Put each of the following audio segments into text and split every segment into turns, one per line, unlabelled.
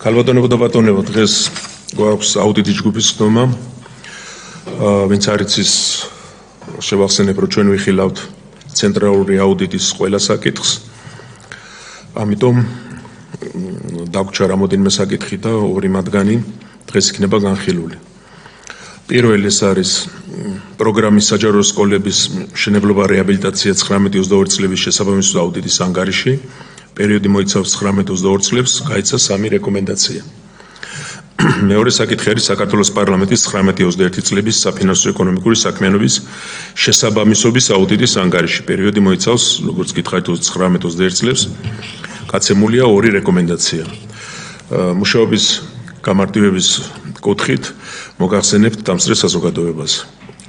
Ქალბატონებო და ბატონებო, დღეს გვაქვს აუდიტის ჯგუფის ხდომა. ვინც არ იცის, შევახსენებ, რომ ჩვენ ვიხილავთ ცენტრალური აუდიტის ყველა საკითხს. ამიტომ დაგვრჩა რამოდენიმე საკითხი და ორი მათგანი დღეს იქნება განხილული. პირველი ეს არის პროგრამის საჯარო სკოლების მშენებლობა რეაბილიტაცია 19-22 წლების შესაბამისად აუდიტის ანგარიში. პერიოდი მოიცავს 19-22 წლებს, გაიცა 3 რეკომენდაცია. მეორე საკითხი არის საქართველოს პარლამენტის 19-21 წლების საფინანსო ეკონომიკური საქმიანობის შესაბამისობის აუდიტის ანგარიში. პერიოდი მოიცავს, როგორც გითხარით, 19-21 წლებს, გაცემულია 2 რეკომენდაცია. მუშაობის გამარტივების კუთხით მოგახსენებთ დამსწრე საზოგადოებას.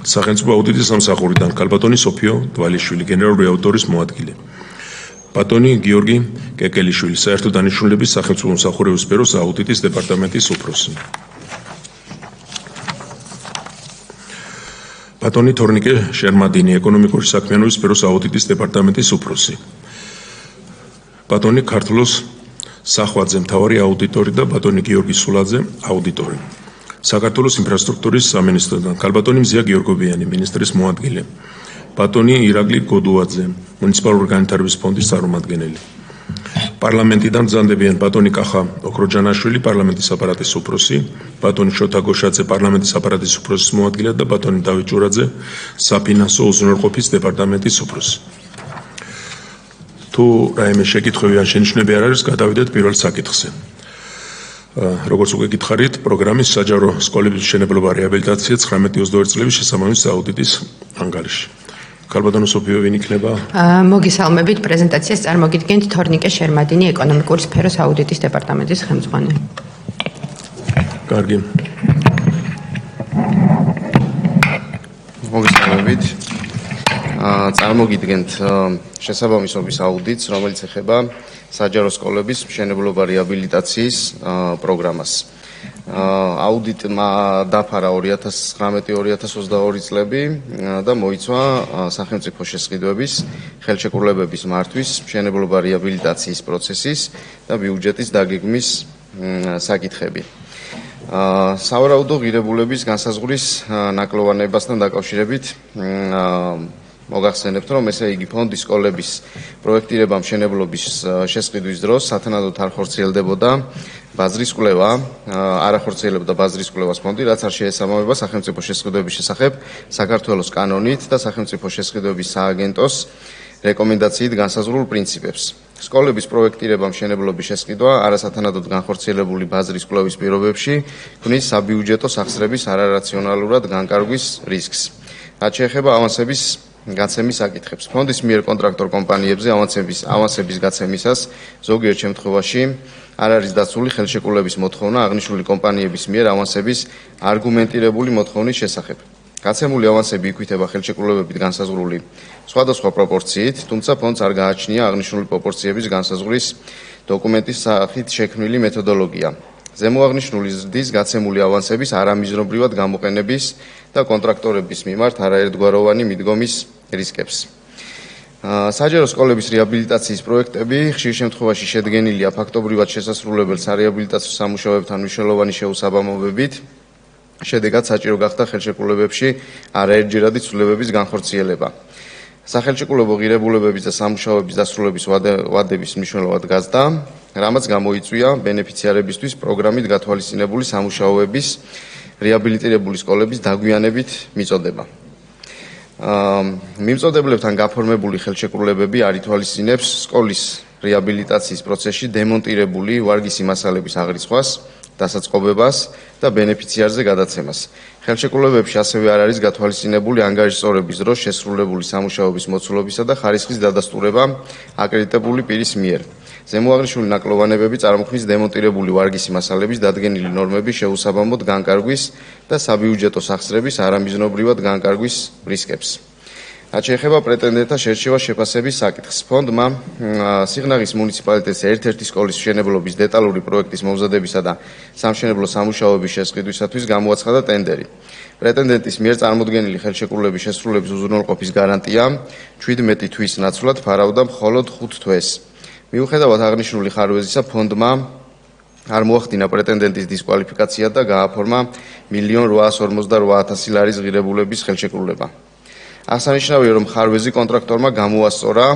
სახელმწიფო აუდიტის სამსახურიდან ქალბატონი სოფიო დვალიშვილი, გენერალური აუდიტორის მოადგილე. ბატონი გიორგი კეკელიშვილი, საერთო დანიშნულების სახელმწიფო მსახურების სფეროს აუდიტის დეპარტამენტის უფროსი. ბატონი თორნიკე შერმადინი, ეკონომიკური საქმიანობის სფეროს აუდიტის დეპარტამენტის უფროსი. ბატონი ქართლოს სახვაძე, მთავარი აუდიტორი და ბატონი გიორგი სულაძე, აუდიტორი. საქართველოს ინფრასტრუქტურის სამინისტროდან ქალბატონი მზია გიორგობიანი, მინისტრის მოადგილე. ბატონი ირაკლი გოდუაძე, მუნიციპალური განვითარების ფონდის წარმომადგენელი. პარლამენტიდან ბრძანდებიან ბატონი კახა ოქროჯანაშვილი, პარლამენტის აპარატის უფროსი, ბატონი შოთა გოშაძე, პარლამენტის აპარატის უფროსის მოადგილე და ბატონი დავით ჭურაძე, საფინანსო უზრუნველყოფის დეპარტამენტის უფროსი. თუ რაიმე შეკითხვები ან შენიშვნები არ არის, გადავიდეთ პირველ საკითხზე. როგორც უკვე გითხარით, პროგრამის საჯარო სკოლების მშენებლობა რეაბილიტაცია 19-22 წლების შესაბამისად აუდიტის ანგარიში. ქალბატონო სოფიო, ვინ იქნება?
მოგესალმებით, პრეზენტაციას წარმოგიდგენთ თორნიკე შერმადინი, ეკონომიკური სფეროს აუდიტის დეპარტამენტის ხელმძღვანელი.
კარგი.
მოგესალმებით. წარმოგიდგენთ შესაბამისობის აუდიტს, რომელიც ეხება საჯარო სკოლების მშენებლობა რეაბილიტაციის პროგრამას. აუდიტმა დაფარა 2019-2022 წლები და მოიცვა სახელმწიფო შესყიდვების, ხელშეკრულებების მართვის, მშენებლობა რეაბილიტაციის პროცესის და ბიუჯეტის დაგეგმვის საკითხები. სავარაუდო ღირებულების განსაზღვრის ნაკლოვანებასთან დაკავშირებით მოგახსენებთ, რომ ესე იგი ფონდის სკოლების პროექტირება მშენებლობის შესყიდვის დროს სათანადოდ არ ხორციელდებოდა ბაზრის კვლევა, არ ახორციელებდა ბაზრის კვლევას ფონდი, რაც არ შეესაბამება სახელმწიფო შესყიდვების შესახებ საქართველოს კანონით და სახელმწიფო შესყიდვების სააგენტოს რეკომენდაციით განსაზღვრულ პრინციპებს. სკოლების პროექტირება მშენებლობის შესყიდვა არასათანადოდ განხორციელებული ბაზრის კვლევის პირობებში ქმნის საბიუჯეტო სახსრების არარაციონალურად განკარგვის რისკს. რაც შეეხება ავანსების გაცემის საკითხებს. ფონდის მიერ კონტრაქტორ კომპანიებზე ავანსების გაცემისას ზოგიერთ შემთხვევაში არ არის დაცული ხელშეკრულების მოთხოვნა აღნიშნული კომპანიების მიერ ავანსების არგუმენტირებული მოთხოვნის შესახებ. გაცემული ავანსები იქვითება ხელშეკრულებებით განსაზღვრული სხვადასხვა პროპორციით, თუმცა ფონდს არ გააჩნია აღნიშნული პროპორციების განსაზღვრის დოკუმენტის სახით შექმნილი მეთოდოლოგია. ზემოაღნიშნული ზრდის გაცემული ავანსების არამიზნობრივად გამოყენების და კონტრაქტორების მიმართ არაერთგვაროვანი მიდგომის რისკებს. საჯარო სკოლების რეაბილიტაციის პროექტები ხშირ შემთხვევაში შედგენილია ფაქტობრივად შესასრულებელ სარეაბილიტაციო სამუშაოებთან მნიშვნელოვანი შეუსაბამობებით. შედეგად საჭირო გახდა ხელშეკრულებებში არაერთჯერადი ცვლილებების განხორციელება. სახელშეკრულებო ღირებულებების და სამუშაოების დასრულების ვადების მნიშვნელოვნად გაზრდა, რამაც გამოიწვია ბენეფიციარებისთვის პროგრამით გათვალისწინებული სამუშაოების რეაბილიტირებული სკოლების დაგვიანებით მიწოდება. მიმწოდებლებთან გაფორმებული ხელშეკრულებები არ ითვალისწინებს სკოლის რეაბილიტაციის პროცესში დემონტირებული ვარგისი მასალების აღრიცხვას, დასაწყობებას და ბენეფიციარზე გადაცემას. ხელშეკრულებებში ასევე არ არის გათვალისწინებული ანგარიშის სწორების დროს შესრულებული სამუშაოების მოცულობისა და ხარისხის დადასტურება აკრედიტებული პირის მიერ. ზემოაღნიშნული ნაკლოვანებები წარმოქმნის დემონტირებული ვარგისი მასალების დადგენილი ნორმების შეუსაბამოდ განკარგვის და საბიუჯეტო სახსრების არამიზნობრივად განკარგვის რისკებს. რაც შეეხება პრეტენდენტთა შერჩევას შეფასების საკითხს. ფონდმა სიღნაღის მუნიციპალიტეტის ერთ-ერთი სკოლის მშენებლობის დეტალური პროექტის მომზადებისა და სამშენებლო სამუშაოების შესყიდვისათვის გამოაცხადა ტენდერი. პრეტენდენტის მიერ წარმოდგენილი ხელშეკრულების შესრულების უზრუნველყოფის გარანტია 17 თვის ნაცვლად ფარავდა მხოლოდ 5 თვეს. მიუხედავად აღნიშნული ხარვეზისა, ფონდმა არ მოახდინა პრეტენდენტის დისკვალიფიკაცია და გააფორმა 1,848,000 ლარის ღირებულების ხელშეკრულება. აღსანიშნავია, რომ ხარვეზი კონტრაქტორმა გამოასწორა,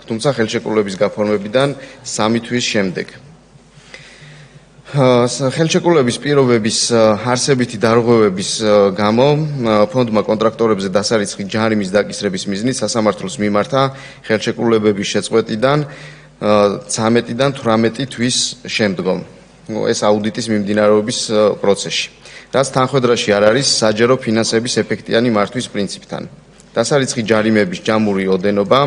თუმცა ხელშეკრულების გაფორმებიდან 3 თვის შემდეგ. ხელშეკრულების პირობების არსებითი დარღვევების გამო ფონდმა კონტრაქტორებზე დასარიცხი ჯარიმის დაკისრების მიზნით სასამართლოს მიმართა ხელშეკრულებების შეწყვეტიდან 13-დან 18 თვის შემდგომ. ეს აუდიტის მიმდინარეობის პროცესში, რაც თანხმედრაში არ არის საჯარო ფინანსების ეფექტიანი მართვის პრინციპთან. დასარიცხი ჯარიმების ჯამური ოდენობა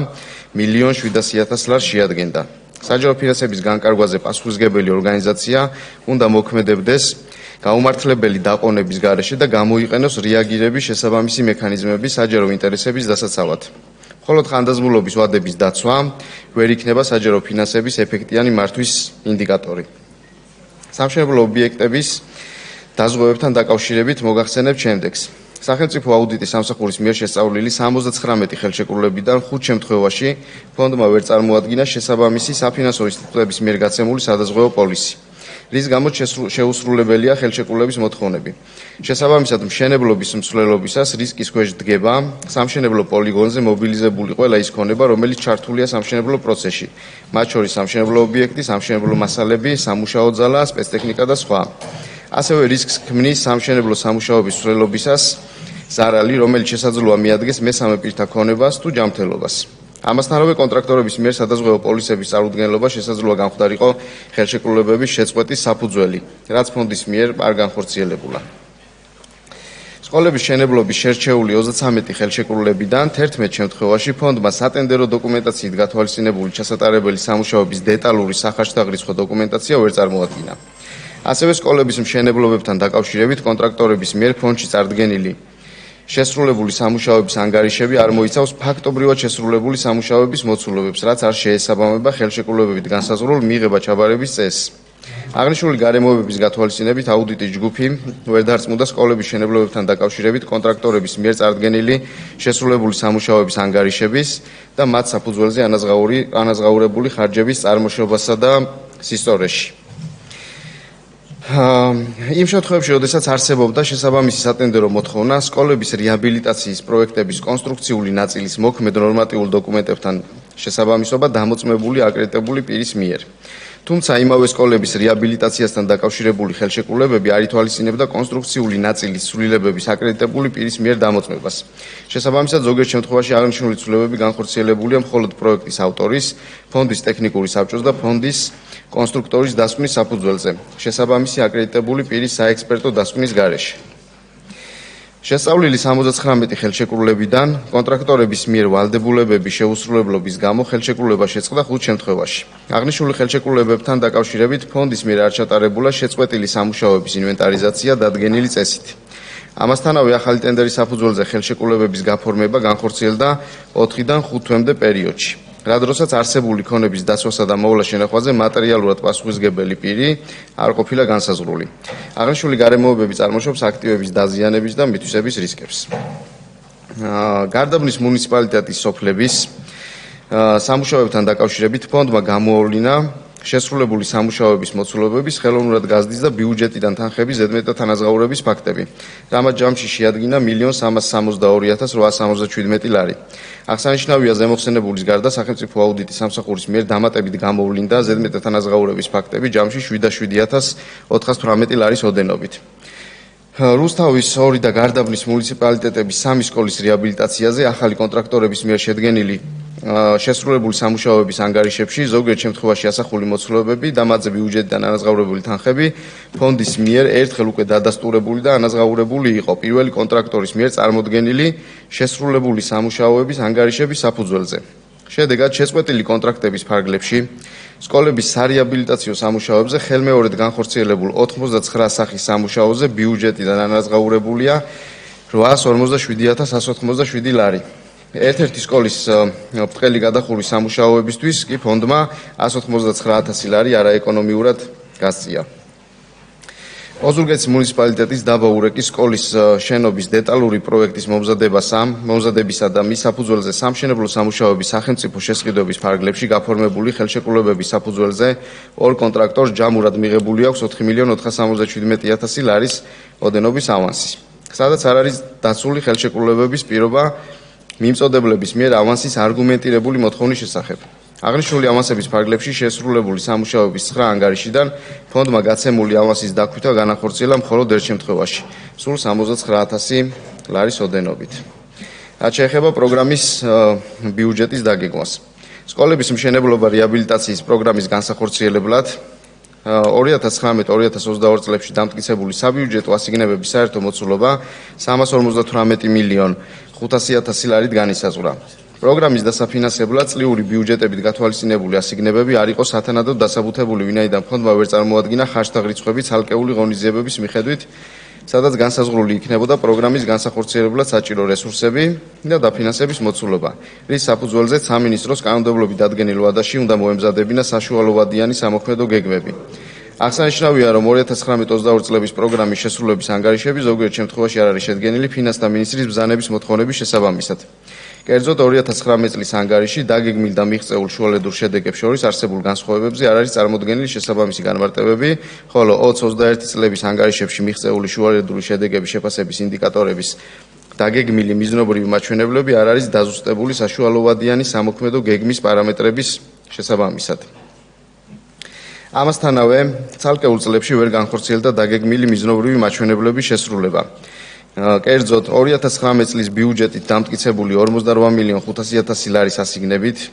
1,700,000 ლარს შეადგენდა. საჯარო ფინანსების განკარგვაზე პასუხისმგებელი ორგანიზაცია უნდა მოქმედებდეს გაუმართლებელი დაყონების გარეშე და გამოიყენოს რეაგირების შესაბამისი მექანიზმები საჯარო ინტერესების დასაცავად. მხოლოდ ხანდაზმულობის ვადების დაცვა ვერ იქნება საჯარო ფინანსების ეფექტიანი მართვის ინდიკატორი. სამშენებლო ობიექტების დაზღვევებთან დაკავშირებით მოგახსენებთ შემდეგს. სახელმწიფო აუდიტის სამსახურის მიერ შესწავლილი 79 ხელშეკრულებიდან 5 შემთხვევაში ფონდმა ვერ წარმოადგინა შესაბამისი საფინანსო ინსტიტუტების მიერ გაცემული სადაზღვევო პოლისი, რის გამოც შეუსრულებელია ხელშეკრულების მოთხოვნები. შესაბამისად, მშენებლობის მსვლელობისას რისკის ქვეშ დგება სამშენებლო პოლიგონზე მობილიზებული ყველა ის ქონება, რომელიც ჩართულია სამშენებლო პროცესში, მათ შორის სამშენებლო ობიექტი, სამშენებლო მასალები, სამუშაო ძალა, სპეცტექნიკა და სხვა. ასევე რისკს ქმნის სამშენებლო სამუშაოების მსვლელობისას ზარალი, რომელიც შესაძლოა მიადგეს მესამე პირთა ქონებას თუ ჯანმრთელობას. ამასთანავე კონტრაქტორების მიერ სადაზღვევო პოლისების წარუდგენლობა შესაძლოა გამხდარიყო ხელშეკრულებების შეწყვეტის საფუძველი, რაც ფონდის მიერ არ განხორციელებულა. სკოლების მშენებლობის შერჩეული 33 ხელშეკრულებიდან 11 შემთხვევაში ფონდმა სატენდერო დოკუმენტაციით გათვალისწინებული ჩასატარებელი სამუშაოების დეტალური სახარშთაღრიცხვა დოკუმენტაცია ვერ წარმოადგინა. ასევე სკოლების მშენებლობებთან დაკავშირებით კონტრაქტორების მიერ ფონდში წარდგენილი შესრულებული სამუშაოების ანგარიშები არ მოიცავს ფაქტობრივად შესრულებული სამუშაოების მოცულობებს, რაც არ შეესაბამება ხელშეკრულებებით განსაზღვრულ მიღება-ჩაბარების წესს. აღნიშნული გარემოებების გათვალისწინებით აუდიტის ჯგუფი ვერ დარწმუნდა სკოლების მშენებლობებთან დაკავშირებით კონტრაქტორების მიერ წარდგენილი შესრულებული სამუშაოების ანგარიშების და მათ საფუძველზე ანაზღაურებული ხარჯების წარმოშობასა და სისტორეში. იმ შემთხვევებში, როდესაც არსებობდა შესაბამისი სატენდერო მოთხოვნა სკოლების რეაბილიტაციის პროექტების კონსტრუქციული ნაწილის მოქმედ ნორმატიულ დოკუმენტებთან შესაბამისობა დამოწმებული აკრედიტებული პირის მიერ. თუმცა იმავე სკოლების რეაბილიტაციასთან დაკავშირებული ხელშეკრულებები არ ითვალისწინებდა კონსტრუქციული ნაწილის ცვლილებების აკრედიტებული პირის მიერ დამოწმებას. შესაბამისად, ზოგიერთ შემთხვევაში აღნიშნული ცვლილებები განხორციელებულია მხოლოდ პროექტის ავტორის, ფონდის ტექნიკური საბჭოს და ფონდის კონსტრუქტორის დასკვნის საფუძველზე, შესაბამისი აკრედიტებული პირის საექსპერტო დასკვნის გარეშე. შესწავლილი 79 ხელშეკრულებიდან კონტრაქტორების მიერ ვალდებულებების შეუსრულებლობის გამო ხელშეკრულება შეწყდა 5 შემთხვევაში. აღნიშნული ხელშეკრულებებთან დაკავშირებით ფონდის მიერ არ ჩატარებულა შეწყვეტილი სამუშაოების ინვენტარიზაცია დადგენილი წესით. ამასთანავე ახალი ტენდერის საფუძველზე ხელშეკრულებების გაფორმება განხორციელდა 4-დან 5 თვემდე პერიოდში. რა დროსაც არსებული ქონების დაცვასა და მოვლა შენახვაზე მატერიალურად პასუხისმგებელი პირი არ ყოფილა განსაზღვრული. აღნიშნული გარემოებები წარმოშობს აქტივების დაზიანების და მითვისების რისკებს. გარდაბნის მუნიციპალიტეტის სოფლების სამუშაოებთან დაკავშირებით ფონდმა გამოავლინა შესრულებული სამუშაოების მოცულობების ხელოვნურად გაზრდის და ბიუჯეტიდან თანხების ზედმეტად თანაზღაურების ფაქტები, რამაც ჯამში შეადგინა 1,362,877 ლარი. აღსანიშნავია, ზემოხსენებულის გარდა სახელმწიფო აუდიტის სამსახურის მიერ დამატებით გამოვლინდა ზედმეტად თანაზღაურების ფაქტები ჯამში 7,718 ლარის ოდენობით. რუსთავის 2 და გარდაბნის მუნიციპალიტეტების 3 სკოლის რეაბილიტაციაზე ახალი კონტრაქტორების მიერ შედგენილი შესრულებული სამუშაოების ანგარიშებში ზოგიერთ შემთხვევაში ასახული მოცულობები და მათზე ბიუჯეტიდან ანაზღაურებული თანხები ფონდის მიერ ერთხელ უკვე დადასტურებული და ანაზღაურებული იყო პირველი კონტრაქტორის მიერ წარმოდგენილი შესრულებული სამუშაოების ანგარიშების საფუძველზე. შედეგად შეწყვეტილი კონტრაქტების ფარგლებში სკოლების სარეაბილიტაციო სამუშაოებზე ხელმეორედ განხორციელებულ 89 სახის სამუშაოზე ბიუჯეტიდან ანაზღაურებულია 857,187 ლარი. ერთ-ერთი სკოლის ბრტყელი გადახურვის სამუშაოებისთვის კი ფონდმა 189,000 ლარი არაეკონომიურად გასწია. ოზურგეთის მუნიციპალიტეტის დაბა ურეკის სკოლის შენობის დეტალური პროექტის მომზადებისა და მის საფუძველზე სამშენებლო სამუშაოების სახელმწიფო შესყიდვების ფარგლებში გაფორმებული ხელშეკრულებების საფუძველზე ორ კონტრაქტორს ჯამურად მიღებული აქვს 4.477.000 ლარის ოდენობის ავანსი, სადაც არ არის დაცული ხელშეკრულებების პირობა მიმწოდებლების მიერ ავანსის არგუმენტირებული მოთხოვნის შესახებ. აღნიშნული ავანსების ფარგლებში შესრულებული სამუშაოების 9 ანგარიშიდან ფონდმა გაცემული ავანსის დაქვითვა განახორციელა მხოლოდ ერთ შემთხვევაში, სულ 69,000 ლარის ოდენობით. რაც შეეხება პროგრამის ბიუჯეტის დაგეგმვას. სკოლების მშენებლობა რეაბილიტაციის პროგრამის განსახორციელებლად 2019-2022 წლებში დამტკიცებული საბიუჯეტო ასიგნებების საერთო მოცულობა 358,500,000 ლარით განისაზღვრა. პროგრამის დასაფინანსებლად წლიური ბიუჯეტებით გათვალისწინებული ასიგნებები არ იყო სათანადოდ დასაბუთებული, ვინაიდან ფონდმა ვერ წარმოადგინა ხარჯთა რიცხვები ცალკეული ღონისძიებების მიხედვით, სადაც განსაზღვრული იქნებოდა პროგრამის განსახორციელებლად საჭირო რესურსები და დაფინანსების მოცულობა, რის საფუძველზეც სამინისტროს კანონმდებლობით დადგენილ ვადაში უნდა მოემზადებინა საშუალოვადიანი სამოქმედო გეგმები. აღსანიშნავია, რომ 2019-22 წლების პროგრამის შესრულების ანგარიშები ზოგიერთ შემთხვევაში არ არის შედგენილი ფინანსთა მინისტრის ბრძანების მოთხოვნების შესაბამისად. კერძოდ 2019 წლის ანგარიში დაგეგმილ და მიღწეულ შუალედურ შედეგებს შორის არსებულ განსხვავებებზე არ არის წარმოდგენილი შესაბამისი განმარტებები, ხოლო 20-21 წლების ანგარიშებში მიღწეული შუალედური შედეგების შეფასების ინდიკატორების დაგეგმილი მიზნობრივი მაჩვენებლები არ არის დაზუსტებული საშუალოვადიანი სამოქმედო გეგმის პარამეტრების შესაბამისად. ამასთანავე, ცალკეულ წლებში ვერ განხორციელდა დაგეგმილი მიზნობრივი მაჩვენებლების შესრულება. კერძოდ 2019 წლის ბიუჯეტით დამტკიცებული 48,500,000 ლარის ასიგნებით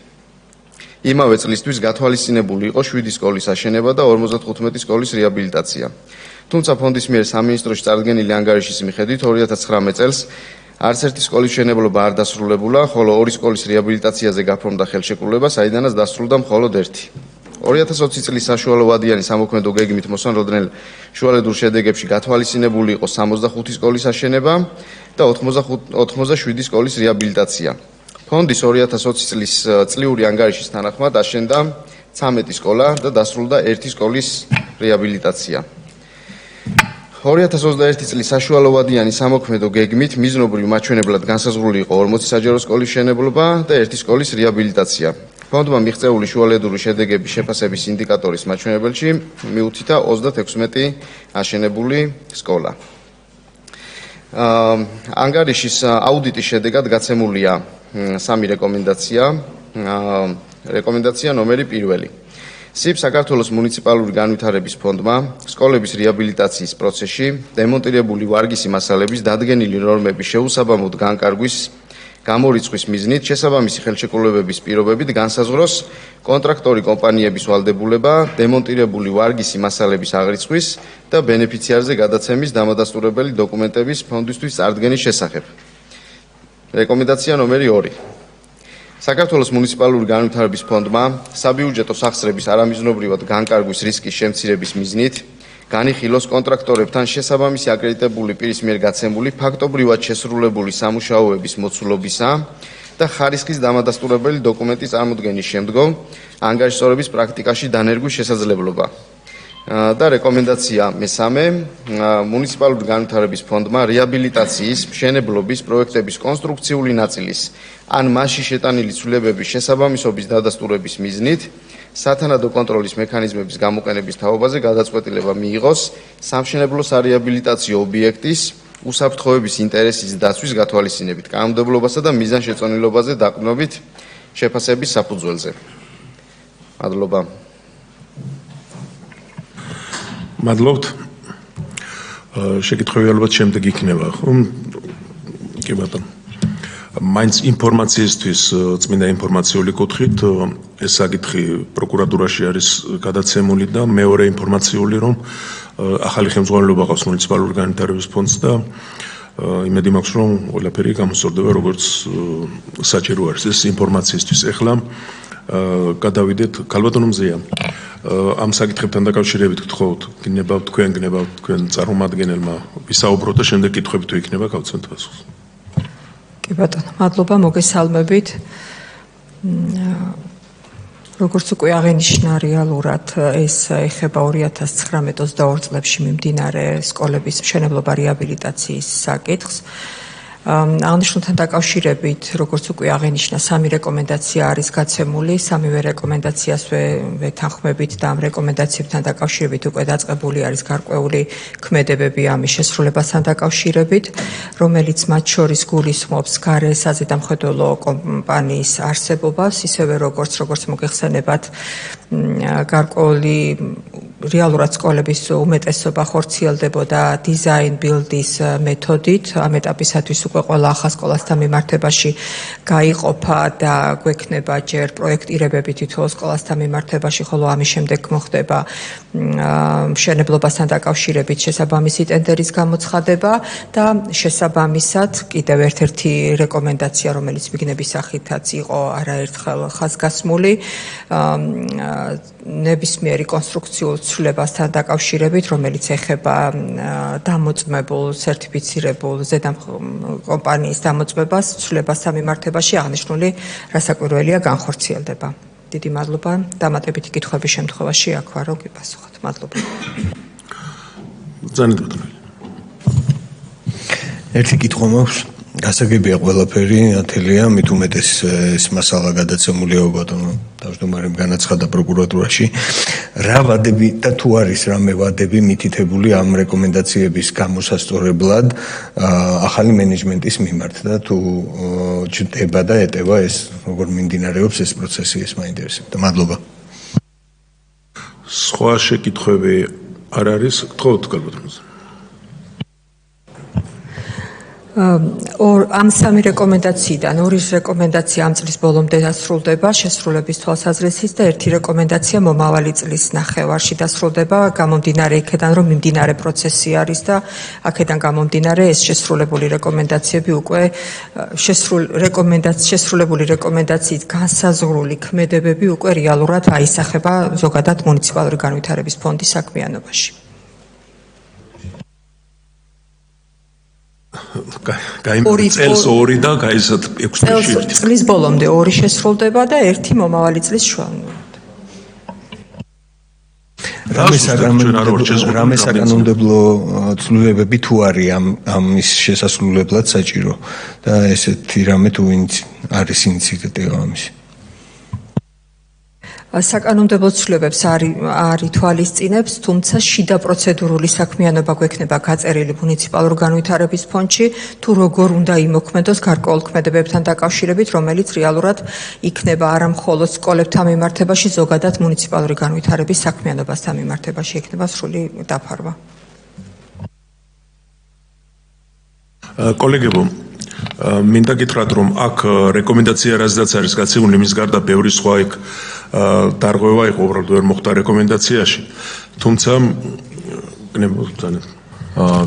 იმავე წლისთვის გათვალისწინებული იყო 7 სკოლის აშენება და 55 სკოლის რეაბილიტაცია. თუმცა ფონდის მიერ სამინისტროში წარდგენილი ანგარიშის მიხედვით 2019 წელს არც ერთი სკოლის მშენებლობა არ დასრულებულა, ხოლო 2 სკოლის რეაბილიტაციაზე გაფორმდა ხელშეკრულება, საიდანაც დასრულდა მხოლოდ ერთი. 2020 წლის საშუალოვადიანი სამოქმედო გეგმით მოსანოდნელ შუალედურ შედეგებში გათვალისწინებული იყო 65 სკოლის აშენება და 87 სკოლის რეაბილიტაცია. ფონდის 2020 წლის წლიური ანგარიშის თანახმად აშენდა 13 სკოლა და დასრულდა 1 სკოლის რეაბილიტაცია. 2021 წლის საშუალოვადიანი სამოქმედო გეგმით მიზნობრივ მაჩვენებლად განსაზღვრული იყო 40 საჯარო სკოლის მშენებლობა და 1 სკოლის რეაბილიტაცია. ფონდმა მიღწეული შუალედური შედეგების შეფასების ინდიკატორის მაჩვენებელში მიუთითა 36 აშენებული სკოლა. ანგარიშის აუდიტის შედეგად გაცემულია 3 რეკომენდაცია. რეკომენდაცია ნომერი 1. სიბ საქართველოს მუნიციპალური განვითარების ფონდმა სკოლების რეაბილიტაციის პროცესში დემონტირებული ვარგისი მასალების დადგენილი ნორმების შეუსაბამოდ განკარგვის გამორიცხვის მიზნით შესაბამისი ხელშეკრულებების პირობებით განსაზღვროს კონტრაქტორი კომპანიების ვალდებულება დემონტირებული ვარგისი მასალების აღრიცხვის და ბენეფიციარზე გადაცემის დამადასტურებელი დოკუმენტების ფონდისთვის წარდგენის შესახებ. რეკომენდაცია ნომერი 2. საქართველოს მუნიციპალური განვითარების ფონდმა საბიუჯეტო სახსრების არამიზნობრივად განკარგვის რისკის შემცირების მიზნით განიხილოს კონტრაქტორებთან შესაბამისი აკრედიტებული პირის მიერ გაცემული ფაქტობრივად შესრულებული სამუშაოების მოცულობისა და ხარისხის დამადასტურებელი დოკუმენტის წარმოდგენის შემდგომ ანგარიშსწორების პრაქტიკაში დანერგვის შესაძლებლობა. და რეკომენდაცია მე-3 მუნიციპალური განვითარების ფონდმა რეაბილიტაციის მშენებლობის პროექტების კონსტრუქციული ნაწილის ან მასში შეტანილი ცვლილებების შესაბამისობის დადასტურების მიზნით სათანადო კონტროლის მექანიზმების გამოყენების თაობაზე გადაწყვეტილება მიიღოს სამშენებლო სარეაბილიტაციო ობიექტის უსაფრთხოების ინტერესის დაცვის გათვალისწინებით კანონმდებლობასა და მიზანშეწონილობაზე დაყრდნობით შეფასების საფუძველზე. მადლობა.
მადლობთ. შეკითხვები ალბათ შემდეგ იქნება, ხო? კი ბატონო. მაინც ინფორმაციისთვის წმინდა ინფორმაციული კუთხით ეს საკითხი პროკურატურაში არის გადაცემული და მეორე ინფორმაციული რომ ახალი ხელმძღვანელობა ყავს მუნიციპალური განვითარების ფონდს და იმედი მაქვს რომ ყველაფერი გამოსწორდება როგორც საჭირო არის ეს ინფორმაციისთვის. ეხლა გადავიდეთ ქალბატონო მზეა. ამ საკითხებთან დაკავშირებით გთხოვთ, გნებავთ თქვენ წარმომადგენელმა ვისაუბროთ და შემდეგ კითხვები თუ იქნება გავცემთ პასუხს.
კი ბატონო, მადლობა მოგესალმებით. როგორც უკვე აღინიშნა რეალურად ეს ეხება 2019-22 წლებში მიმდინარე სკოლების მშენებლობა რეაბილიტაციის საკითხს. აღნიშნულთან დაკავშირებით, როგორც უკვე აღინიშნა, 3 რეკომენდაცია არის გაცემული, 3-ვე რეკომენდაციას ვეთანხმებით და ამ რეკომენდაციებთან დაკავშირებით უკვე დაწყებული არის გარკვეული ქმედებები ამის შესრულებასთან დაკავშირებით, რომელიც მათ შორის გულისხმობს გარე საზედამხედველო კომპანიის არსებობას, ისევე როგორც მოგეხსენებათ, გარკვეული რეალურად სკოლების უმეტესობა ხორციელდებოდა დიზაინ ბილდის მეთოდით. ამ ეტაპისათვის უკვე ყველა ახალ სკოლასთან მიმართებაში გაიყოფა და გვექნება ჯერ პროექტირებები თითოეულ სკოლასთან მიმართებაში, ხოლო ამის შემდეგ მოხდება მშენებლობასთან დაკავშირებით შესაბამისი ტენდერის გამოცხადება და შესაბამისად კიდევ ერთ-ერთი რეკომენდაცია, რომელიც მიგნების სახითაც იყო არაერთხელ ხაზგასმული, ნებისმიერი კონსტრუქციულ ცვლილებასთან დაკავშირებით, რომელიც ეხება დამოწმებულ, სერტიფიცირებულ კომპანიის დამოწმებას, ცვლილებასთან მიმართებაში აღნიშნული რასაკვირველია განხორციელდება. დიდი მადლობა. დამატებითი კითხვების შემთხვევაში აქ ვარ, რომ გიპასუხოთ. მადლობა.
ერთი კითხვა მაქვს. გასაგებია ყველაფერი, ათელია, მით უმეტეს ეს მასალა გადაცემულია ბატონო თავმჯდომარემ განაცხადა პროკურატურაში. რა ვადები და თუ არის რამე ვადები მითითებული ამ რეკომენდაციების გამოსასწორებლად ახალი მენეჯმენტის მიმართ და თუ ჯდება და ეტევა ეს როგორ მიმდინარეობს ეს პროცესი, ეს მაინტერესებდა. მადლობა.
სხვა შეკითხვები არ არის? გთხოვთ გალბატონო.
ამ 3 რეკომენდაციიდან 2 რეკომენდაცია ამ წლის ბოლომდე დასრულდება შესრულების თვალსაზრისით და 1 რეკომენდაცია მომავალი წლის ნახევარში დასრულდება, გამომდინარე იქიდან, რომ მიმდინარე პროცესი არის და აქედან გამომდინარე ეს შესრულებული რეკომენდაციები უკვე შესრულებული რეკომენდაციით განსაზღვრული ქმედებები უკვე რეალურად აისახება ზოგადად მუნიციპალური განვითარების ფონდის საქმიანობაში.
წელს 2 და გაიზარდა 6 თვეში 1.
წლის ბოლომდე 2 შესრულდება და 1 მომავალი წლის შუამდე.
რამე საკანონმდებლო ცვლილებები თუ არის ამის შესასრულებლად საჭირო და ესეთი რამე თუ არის ინიციტატივა ამისი.
საკანონმდებლო ცვლილებებს არ ითვალისწინებს, თუმცა შიდა პროცედურული საქმიანობა გვექნება გაწერილი მუნიციპალურ განვითარების ფონდში, თუ როგორ უნდა იმოქმედოს გარკვეულ ქმედებებთან დაკავშირებით, რომელიც რეალურად იქნება არა მხოლოდ სკოლებთან მიმართებაში, ზოგადად მუნიციპალური განვითარების საქმიანობასთან მიმართებაში იქნება სრული დაფარვა.
კოლეგებო, მინდა გითხრათ, რომ აქ რეკომენდაცია რაზედაც არის გაცემული, მის გარდა ბევრი სხვა იქ დარღვევა იყო, უბრალოდ ვერ მოხდა რეკომენდაციაში. თუმცა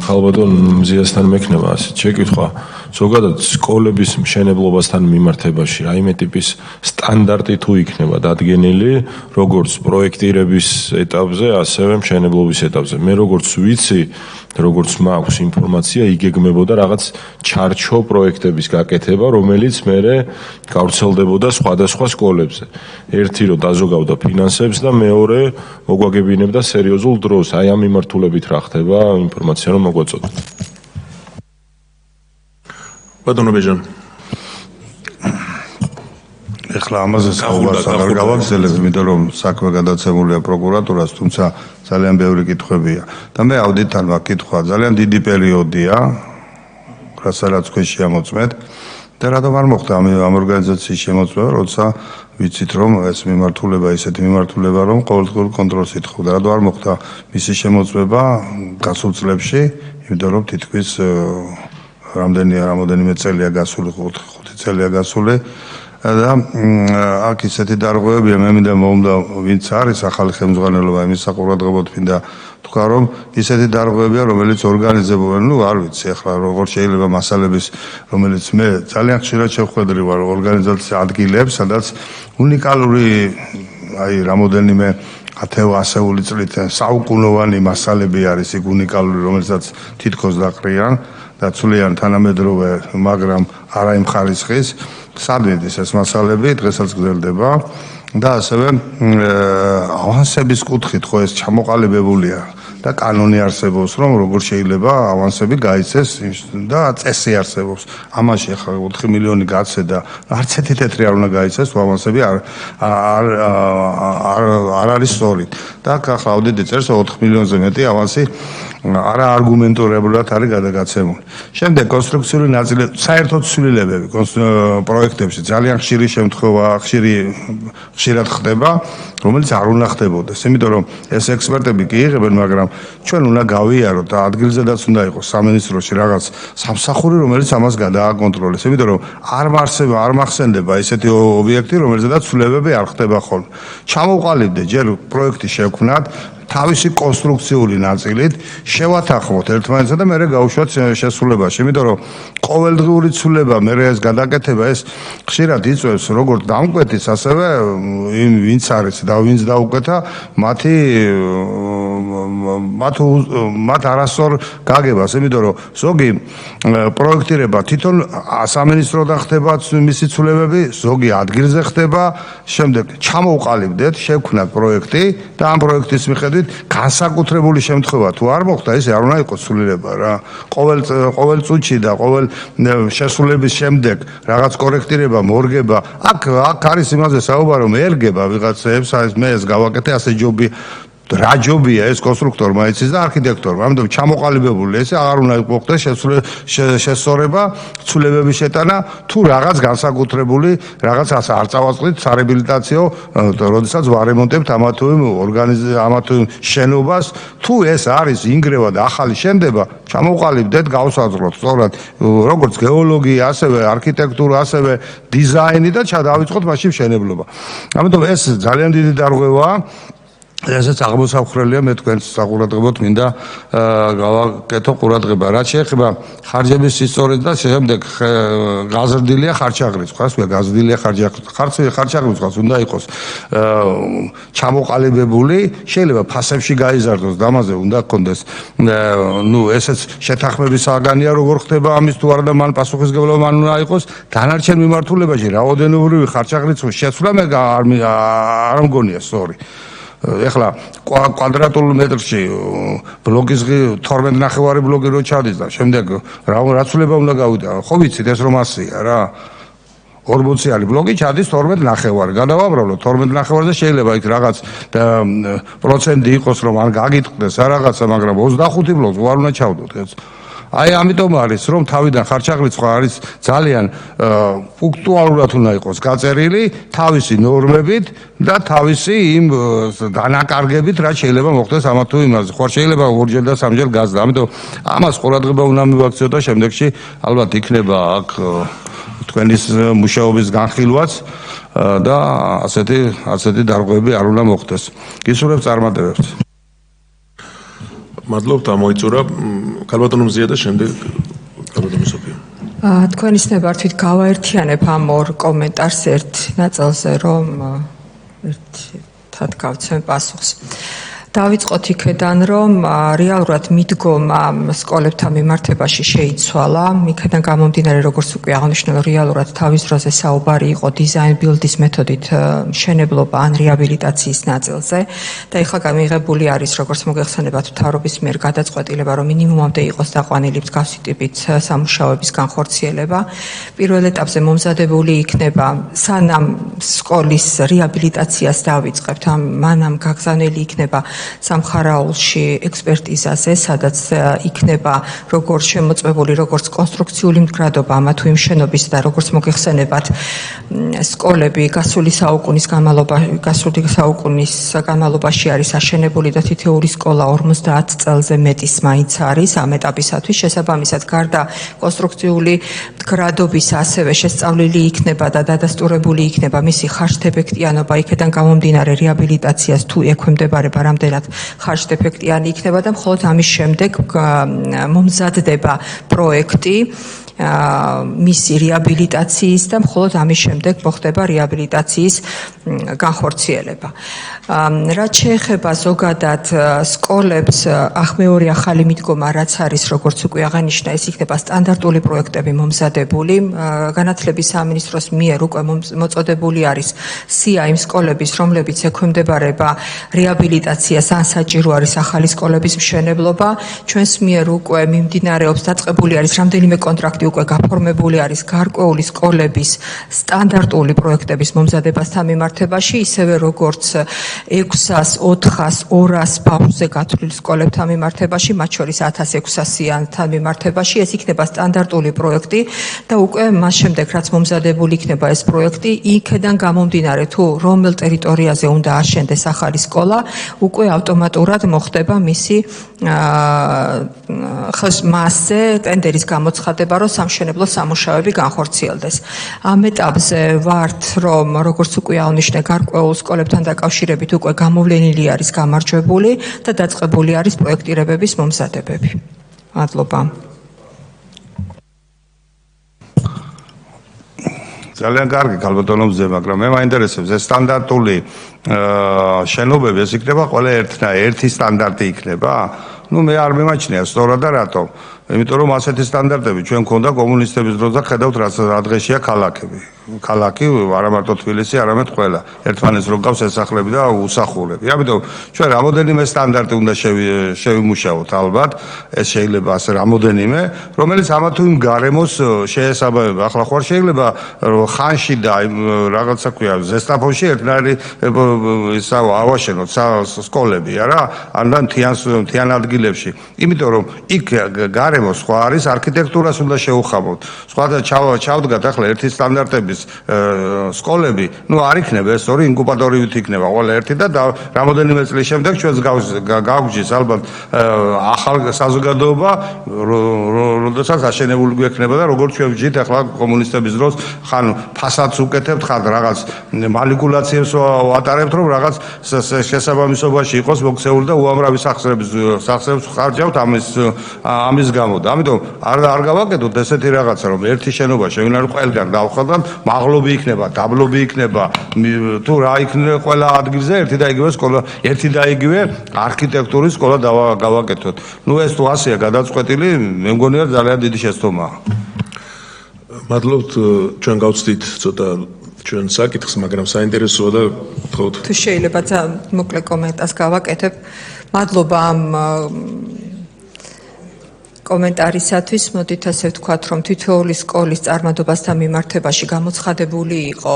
ხალბატონ მზიასთან მექნება ასეთ შეკითხვა. ზოგადად სკოლების მშენებლობასთან მიმართებაში რაიმე ტიპის სტანდარტი თუ იქნება დადგენილი, როგორც პროექტირების ეტაპზე, ასევე მშენებლობის ეტაპზე. მე როგორც ვიცი, როგორც მაქვს ინფორმაცია, იგეგმებოდა რაღაც ჩარჩო პროექტების გაკეთება, რომელიც მერე გავრცელდებოდა სხვადასხვა სკოლებზე. ერთი რომ დაზოგავდა ფინანსებს და მეორე მოგვაგებინებდა სერიოზულ დროს. აი ამ მიმართულებით რა ხდება, ინფორმაცია რომ მოგვაწოდოთ.
ბატონო ბეჟან.
ეხლა ამაზე საუბარს აღარ გავაგზავნებ, იმიტომ რომ საქმე გადაცემულია პროკურატურას, თუმცა ძალიან ბევრი კითხვებია. და მე აუდიტთან მაქვს კითხვა, ძალიან დიდი პერიოდია, რასაც თქვენ შეამოწმეთ და რატომ არ მოხდა ამ ორგანიზაციის შემოწმება, როცა ვიცით რომ ეს მიმართულება ისეთი მიმართულება რომ ყოველდღიურ კონტროლს ითხოვდა. რატომ არ მოხდა მისი შემოწმება გასულ წლებში, იმიტომ რომ თითქმის რამდენიმე წელია გასული, 5 წელია გასული და აქ ისეთი დარღვევებია, მე მინდა მომდა ვინც არის ახალი ხელმძღვანელობა, იმის საყურადღებოდ მინდა თქვა რომ ისეთი დარღვევებია, რომელიც ორგანიზებენ, არ ვიცი ახლა როგორ შეიძლება მასალების, რომელიც მე ძალიან ხშირად შევხვედრი ვარ ორგანიზაციის ადგილებს, სადაც უნიკალური რამოდენიმე 10-ასეული წლით საუკუნოვანი მასალები არის იქ უნიკალური, რომელსაც თითქოს დაყრიან და ცვლიან თანამედროვე, მაგრამ არა იმ ხარისხის. სად მიდის ეს მასალები, დღესაც გრძელდება და ასევე ავანსების კუთხით ხო ეს ჩამოყალიბებულია და კანონი არსებობს, რომ როგორ შეიძლება ავანსები გაიცეს და წესი არსებობს. ამაში ახლა 4 მილიონი გაცე და არც ერთი თეთრი არ უნდა გაიცეს, თუ ავანსები არ არის სწორი. და ახლა აუდიტი წერს 4 მილიონზე მეტი ავანსი არა არგუმენტირებულად არის გადაგაცემული. შემდეგ კონსტრუქციული ნაწილები, საერთოდ ცვლილებები პროექტებში ძალიან ხშირი შემთხვევა, ხშირად ხდება, რომელიც არ უნდა ხდებოდეს. იმიტომ რომ ეს ექსპერტები კი იღებენ, მაგრამ ჩვენ უნდა გავიაროთ და ადგილზედაც უნდა იყოს სამინისტროში რაღაც სამსახური, რომელიც ამას გადააკონტროლებს. იმიტომ რომ არ მახსენდება ესეთი ობიექტი, რომელზედაც ცვლილებები არ ხდება ხოლმე. ჩამოვყალიბდეთ ჯერ პროექტი შევქმნათ თავისი კონსტრუქციული ნაწილით, შევათანხმოთ ერთმანეთსა და მერე გავუშვათ შესრულებაში. იმიტომ რომ ყოველდღიური ცვლილება, მერე ეს გადაკეთება, ეს ხშირად იწვევს როგორც დამკვეთის, ასევე იმ ვინც არის და ვინც დაუკვეთა, მათ არასწორ გაგებას. იმიტომ რომ ზოგი პროექტირება თვითონ სამინისტროდან ხდება მისი ცვლილებები, ზოგი ადგილზე ხდება, შემდეგ ჩამოვყალიბდეთ, შევქმნათ პროექტი და ამ პროექტის მიხედვით განსაკუთრებული შემთხვევა თუ არ მოხდა, ესე არ უნდა იყოს ცვლილება რა. ყოველ წუთში და ყოველ შესრულების შემდეგ რაღაც კორექტირება მორგება. აქ არის იმაზე საუბარი, რომ ერგება ვიღაცებს, მე ეს გავაკეთე, ასე ჯობი რა ჯობია ეს კონსტრუქტორმა იცის და არქიტექტორმა. ამიტომ ჩამოყალიბებული ესე აღარ უნდა მოხდეს შესწორება, ცვლილებების შეტანა თუ რაღაც განსაკუთრებული რაღაც არ წავაწყდით სარეაბილიტაციო, როდესაც ვარემონტებთ ამა თუ იმ შენობას, თუ ეს არის ინგრევა და ახალი შენდება, ჩამოყალიბდეთ, გავსაზრდოთ სწორად როგორც გეოლოგია, ასევე არქიტექტურა, ასევე დიზაინი და დავიწყოთ მაშინ მშენებლობა. ამიტომ ეს ძალიან დიდი დარღვევაა. ესეც აღმოსახრელია, მე თქვენს საყურადღებოდ მინდა გავაკეთო ყურადღება. რაც შეეხება ხარჯების სისწორეს და შემდეგ გაზრდილია ხარჯაღრიცხვას, გაზრდილია ხარჯაღრიცხვას უნდა იყოს ჩამოყალიბებული, შეიძლება ფასებში გაიზარდოს და ამაზე უნდა გქონდეს ესეც შეთანხმების საგანია, როგორ ხდება ამის თუ არა და მან პასუხისმგებლობა მან უნდა იყოს. დანარჩენ მიმართულებაში რაოდენობრივი ხარჯაღრიცხვის შეცვლა მე არ მგონია სწორი. ეხლა კვადრატულ მეტრში ბლოკის 12.5 ბლოკი რო ჩადის და შემდეგ რა ცვლილება უნდა გავიდა, ხო ვიცით ეს რომ ასია რა. 40-იანი ბლოკი ჩადის 12.5. გადავამრავლოთ 12.5-ზე შეიძლება იქ რაღაც პროცენტი იყოს რომ არ გაგიტყდეს რა რაღაცა, მაგრამ 25 ბლოკს არ უნდა ჩავდოთ ეს. აი ამიტომ არის რომ თავიდან ხარჯაღრიცხვა არის ძალიან პუნქტუალურად უნდა იყოს გაწერილი თავისი ნორმებით და თავისი იმ დანაკარგებით, რაც შეიძლება მოხდეს ამა თუ იმაზე. ხო შეიძლება ორჯერ და სამჯერ გაზრდა. ამიტომ ამას ყურადღება უნდა მივაქციოთ და შემდეგში ალბათ იქნება აქ თქვენის მუშაობის განხილვაც და ასეთი დარღვევები არ უნდა მოხდეს. გისურვებთ წარმატებებს.
მადლობთ, ამოიწურა ქალბატონო მზია და შემდეგ ქალბატონო სოფია.
თქვენის ნებართვით გავაერთიანებ ამ ორ კომენტარს ერთ ნაწილზე, რომ ერთად გავცემ პასუხს. დავიწყოთ იქედან, რომ რეალურად მიდგომა სკოლებთან მიმართებაში შეიცვალა. იქედან გამომდინარე, როგორც უკვე აღნიშნულ, რეალურად თავის დროზე საუბარი იყო დიზაინ ბილდის მეთოდით მშენებლობა ან რეაბილიტაციის ნაწილზე და ეხლა გამიღებული არის, როგორც მოგეხსენებათ, მთავრობის მიერ გადაწყვეტილება, რომ მინიმუმამდე იყოს დაყვანილი მსგავსი ტიპის სამუშაოების განხორციელება. პირველ ეტაპზე მომზადებული იქნება, სანამ სკოლის რეაბილიტაციას დავიწყებთ, მანამ გაგზავნილი იქნება სამხარაულში ექსპერტიზაზე, სადაც იქნება როგორც შემოწმებული, როგორც კონსტრუქციული მდგრადობა ამა თუ იმ შენობის და როგორც მოგეხსენებათ, სკოლები გასული საუკუნის განმავლობაში არის აშენებული და თითოეული სკოლა 50 წელზე მეტის მაინც არის ამ ეტაპისათვის. შესაბამისად, გარდა კონსტრუქციული მდგრადობის ასევე შესწავლილი იქნება და დადასტურებული იქნება მისი ხარჯთეფექტიანობა, იქედან გამომდინარე რეაბილიტაციას თუ ექვემდებარება რამდენად ხარჯთეფექტიანი იქნება და მხოლოდ ამის შემდეგ მომზადდება პროექტი მისი რეაბილიტაციის და მხოლოდ ამის შემდეგ მოხდება რეაბილიტაციის განხორციელება. რაც შეეხება ზოგადად სკოლებს, მეორე ახალი მიდგომა რაც არის, როგორც უკვე აღანიშნა, ეს იქნება სტანდარტული პროექტები მომზადებული. განათლების სამინისტროს მიერ უკვე მოწოდებული არის სია იმ სკოლების, რომლებიც ექვემდებარება რეაბილიტაციას, ან საჭირო არის ახალი სკოლების მშენებლობა. ჩვენს მიერ უკვე მიმდინარეობს, დაწყებული არის რამდენიმე კონტრაქტი, უკვე გაფორმებული არის გარკვეული სკოლების სტანდარტული პროექტების მომზადებასთან მიმართებაში, ისევე როგორც 600, 400, 200 ბავშვზე გათვლილი სკოლებთან მიმართებაში, მათ შორის 1600-იან მიმართებაში, ეს იქნება სტანდარტული პროექტი და უკვე მას შემდეგ, რაც მომზადებული იქნება ეს პროექტი, იქედან გამომდინარე თუ რომელ ტერიტორიაზე უნდა აშენდეს ახალი სკოლა, უკვე ავტომატურად მოხდება მისი მასზე ტენდერის გამოცხადება, რომ სამშენებლო სამუშაოები განხორციელდეს. ამ ეტაპზე ვართ, რომ როგორც უკვე აღნიშნე, გარკვეულ სკოლებთან დაკავშირებით უკვე გამოვლენილი არის გამარჯვებული და დაწყებული არის პროექტირებების მომზადებები. მადლობა.
ძალიან კარგი ქალბატონო მზე, მაგრამ მე მაინტერესებს ეს სტანდარტული შენობები, ეს იქნება ყველა ერთი სტანდარტი იქნება? მე არ მიმაჩნია სწორად და რატომ? იმიტომ რომ ასეთი სტანდარტები ჩვენ გქონდა კომუნისტების დროს და ხედავთ რა დღეშია ქალაქები. ქალაქი არა მარტო თბილისი, არამედ ყველა. ერთმანეთს რო გავს ესახლები და უსახურები. ამიტომ ჩვენ რამოდენიმე სტანდარტი უნდა შევიმუშაოთ ალბათ, ეს შეიძლება ასე რამოდენიმე, რომელიც ამა თუ იმ გარემოს შეესაბამება. ახლა ხო არ შეიძლება ხანში და რაღაცა ქვია ზესტაფონში ერთნაირი ისა ავაშენოთ სკოლები, არა? ან მთიან ადგილებში. იმიტომ რომ იქ გარემო სხვა არის, არქიტექტურას უნდა შეუხამოთ. სხვათა ჩავდგათ ახლა ერთი სტანდარტების სკოლები, არ იქნება ეს ორი ინკუბატორივით იქნება ყველა ერთი და რამოდენიმე წლის შემდეგ ჩვენს გავგზის ალბათ ახალ საზოგადოება, როდესაც აშენებული გვექნება და როგორც ჩვენ ვჯით ახლა კომუნისტების დროს ხან ფასადს უკეთებთ, ხან რაღაც მანიპულაციებს ვატარებთ, რომ რაღაც შესაბამისობაში იყოს მოქცეული და უამრავი სახსრებს ხარჯავთ ამის გამო. ამიტომ არ გავაკეთოთ ესეთი რაღაცა, რომ ერთი შენობა შევინარჩუნოთ ყველგან დავხადოთ, მაღლობი იქნება, დაბლობი იქნება, თუ რა იქნება ყველა ადგილზე ერთი და იგივე სკოლა, ერთი და იგივე არქიტექტურის სკოლა გავაკეთოთ. ეს თუ ასეა გადაწყვეტილი, მე მგონია ძალიან დიდი შეცდომაა.
მადლობთ, ჩვენ გავწდით ცოტა ჩვენ საკითხს, მაგრამ საინტერესოა და თქოთ.
თუ შეიძლება მოკლე კომენტარს გავაკეთებ. მადლობა ამ კომენტარისათვის. მოდით ასე ვთქვათ, რომ თითოეული სკოლის წარმატებასთან მიმართებაში გამოცხადებული იყო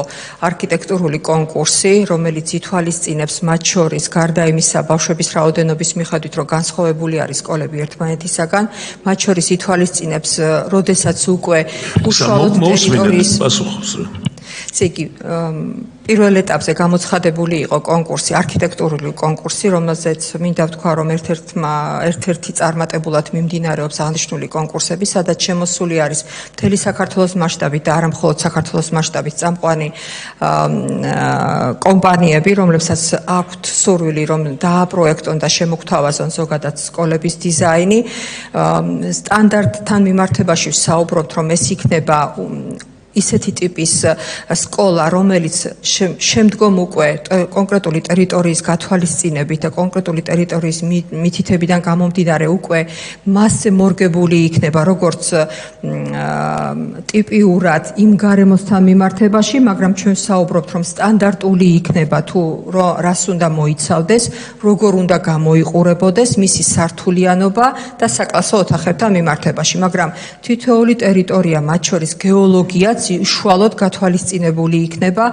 არქიტექტურული კონკურსი, რომელიც ითვალისწინებს მათ შორის გარდა იმისა ბავშვების რაოდენობის მიხედვით, რომ განსხვავებული არის სკოლები ერთმანეთისაგან, მათ შორის ითვალისწინებს, როდესაც უკვე უშუალოდ ტერიტორიის ესე იგი, პირველ ეტაპზე გამოცხადებული იყო კონკურსი, არქიტექტურული კონკურსი, რომელზეც მინდა ვთქვა, რომ ერთ-ერთი წარმატებულად მიმდინარეობს აღნიშნული კონკურსები, სადაც შემოსული არის მთელი საქართველოს მასშტაბით და არა მხოლოდ საქართველოს მასშტაბით წამყვანი კომპანიები, რომლებსაც აქვთ სურვილი, რომ დააპროექტონ და შემოგთავაზონ ზოგადად სკოლების დიზაინი. სტანდარტთან მიმართებაში ვსაუბრობთ, რომ ეს იქნება ისეთი ტიპის სკოლა, რომელიც შემდგომ უკვე კონკრეტული ტერიტორიის გათვალისწინებით და კონკრეტული ტერიტორიის მითითებიდან გამომდინარე უკვე მასზე მორგებული იქნება, როგორც ტიპიურად იმ გარემოსთან მიმართებაში, მაგრამ ჩვენ საუბრობთ, რომ სტანდარტული იქნება თუ რას უნდა მოიცავდეს, როგორ უნდა გამოიყურებოდეს მისი სართულიანობა და საკლასო ოთახებთან მიმართებაში, მაგრამ თითოეული ტერიტორია, მათ შორის გეოლოგიაც უშუალოდ გათვალისწინებული იქნება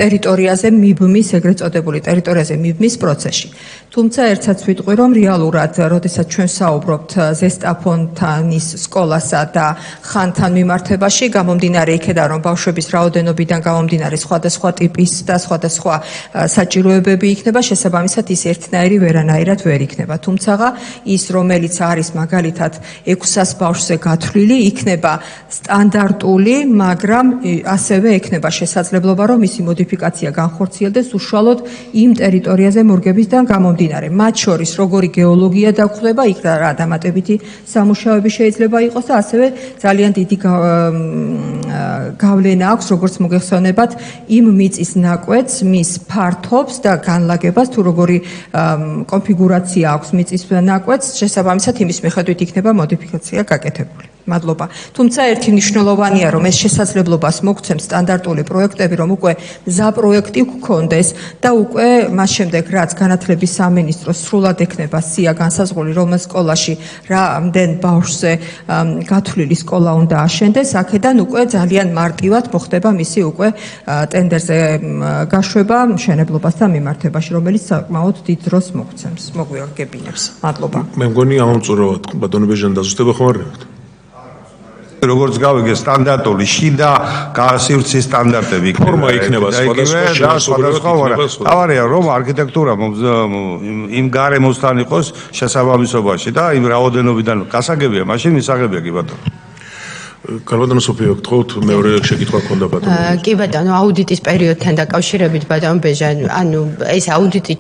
ტერიტორიაზე მიბმის, ეგრეთ წოდებული ტერიტორიაზე მიბმის პროცესში. თუმცა ერთსაც ვიტყვი, რომ რეალურად, როდესაც ჩვენ საუბრობთ ზესტაფონთანის სკოლასა და ხანთან მიმართებაში, გამომდინარე იქედან, რომ ბავშვების რაოდენობიდან გამომდინარე სხვადასხვა ტიპის და სხვადასხვა საჭიროებები იქნება, შესაბამისად ის ერთნაირი ვერანაირად ვერ იქნება. თუმცა ის, რომელიც არის მაგალითად 600 ბავშვზე გათვლილი, იქნება სტანდარტული, მაგრამ ასევე ექნება შესაძლებლობა, რომ მისი მოდიფიკაცია განხორციელდეს უშუალოდ იმ ტერიტორიაზე მორგებისგან გამომდინარე. გამომდინარე, მათ შორის როგორი გეოლოგია დაგხვდება, იქ რა დამატებითი სამუშაოები შეიძლება იყოს და ასევე ძალიან დიდი გავლენა აქვს, როგორც მოგეხსენებათ, იმ მიწის ნაკვეთს, მის ფართობს და განლაგებას, თუ როგორი კონფიგურაცია აქვს მიწის ნაკვეთს, შესაბამისად იმის მიხედვით იქნება მოდიფიკაცია გაკეთებული. მადლობა. თუმცა ერთი მნიშვნელოვანია, რომ ეს შესაძლებლობას მოგცემს სტანდარტული პროექტები, რომ უკვე მზა პროექტი გქონდეს და უკვე მას შემდეგ, რაც განათლების სამინისტროს სრულად ექნება სია განსაზღვრული, რომ სკოლაში რამდენ ბავშვზე გათვლილი სკოლა უნდა აშენდეს, აქედან უკვე ძალიან მარტივად მოხდება მისი უკვე ტენდერზე გაშვება მშენებლობასთან მიმართებაში, რომელიც საკმაოდ დიდ დროს მოგცემს, მოგვიაგებინებს. მადლობა.
მე მგონი ამომწურავად ბატონო ბეჟან დაზუსტება ხომ არ არის?
როგორც გავიგე სტანდარტული შიდა სივრცის სტანდარტები
ფორმა იქნება სხვადასხვა,
ავარია რომ არქიტექტურა იმ გარემოსთან იყოს შესაბამისობაში და იმ რაოდენობიდან გასაგებია, მაშინ მისაღებია კი ბატონო.
კარბატონო სოფიო, გთხოვთ მეორე შეკითხვა გქონდა ბატონო.
კი ბატონო, აუდიტის პერიოდთან დაკავშირებით ბატონო ბეჟან, ანუ ეს აუდიტი